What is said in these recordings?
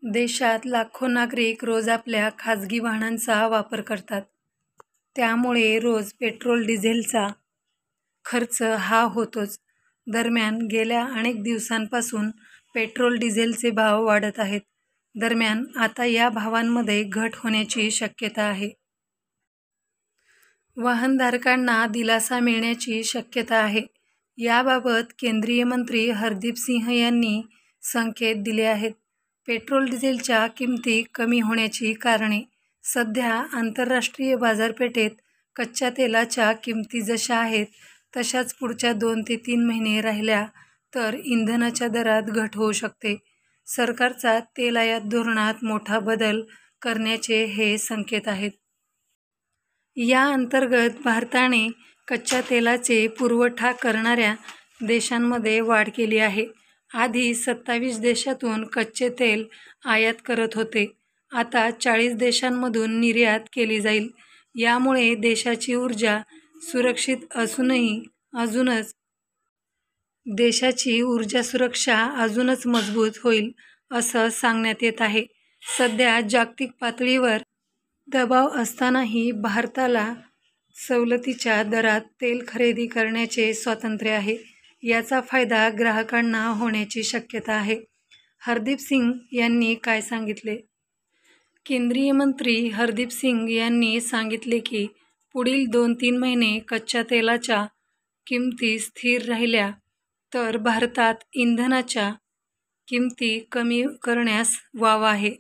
देशात लाखो नागरिक रोज आपल्या खाजगी वाहनांचा वापर करतात. त्यामुळे रोज पेट्रोल डिझेलचा खर्च हा होतोच. दरम्यान गेल्या अनेक दिवसांपासून पेट्रोल डिझेलचे भाव वाढत आहेत. दरम्यान आता या भावांमध्ये घट होण्याची शक्यता आहे. वाहनधारकांना दिलासा मिळण्याची शक्यता आहे. याबाबत केंद्रीय मंत्री हरदीप सिंह यांनी संकेत दिले आहेत. पेट्रोल डिझेलच्या किमती कमी होण्याची कारणे. सध्या आंतरराष्ट्रीय बाजारपेठेत कच्च्या तेलाच्या किमती जशा आहेत तशाच पुढच्या 2 ते 3 महिने राहिल्या तर इंधनाच्या दरात घट होऊ शकते. सरकारचा तेल आयात धोरणात मोठा बदल करण्याचे हे संकेत आहेत. या अंतर्गत भारताने कच्च्या तेलाचे पुरवठा करणाऱ्या देशांमध्ये वाढ केली आहे. आधी 27 देशातून कच्चे तेल आयात करत होते. आता 40 देशांमधून निर्यात केली जाईल. यामुळे देशाची ऊर्जा सुरक्षा अजूनच मजबूत होईल असं सांगण्यात येत आहे. सध्या जागतिक पातळीवर दबाव असतानाही भारताला सवलतीच्या दरात तेल खरेदी करण्याचे स्वातंत्र्य आहे. याचा फायदा ग्राहकांना होण्याची शक्यता आहे. हरदीप सिंग यांनी काय सांगितले? केंद्रीय मंत्री हरदीप सिंग यांनी सांगितले की पुढील 2-3 महिने कच्च्या तेलाच्या किमती स्थिर राहिल्या तर भारतात इंधनाच्या किमती कमी करण्यास वाव आहे.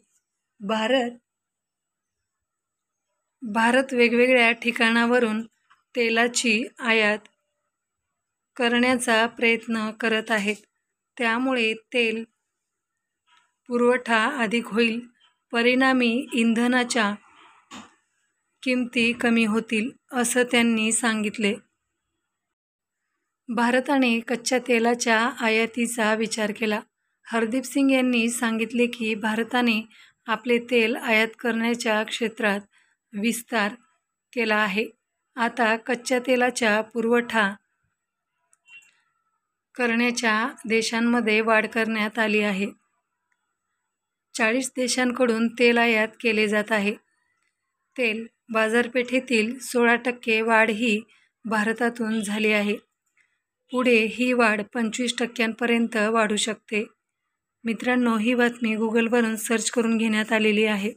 भारत वेगवेगळ्या ठिकाणावरून तेलाची आयात करण्याचा प्रयत्न करत आहेत. त्यामुळे तेल पुरवठा अधिक होईल. परिणामी इंधनाच्या किमती कमी होतील असं त्यांनी सांगितले. भारताने कच्च्या तेलाच्या आयातीचा विचार केला. हरदीप सिंग यांनी सांगितले की भारताने आपले तेल आयात करण्याच्या क्षेत्रात विस्तार केला आहे. आता कच्च्या तेलाचा पुरवठा करण्याच्या देशांमध्ये वाढ करण्यात आली आहे. 40 देशांकडून तेल आयात केले जात आहे. तेल बाजारपेठेतील 16% वाढ ही भारतातून झाली आहे. पुढे ही वाढ 25% वाढू शकते. मित्रांनो, ही बातमी गुगलवरून सर्च करून घेण्यात आलेली आहे.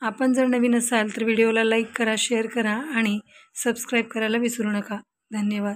आपण जर नवीन असाल तर व्हिडिओला लाईक करा, शेअर करा आणि सबस्क्राईब करायला विसरू नका. धन्यवाद.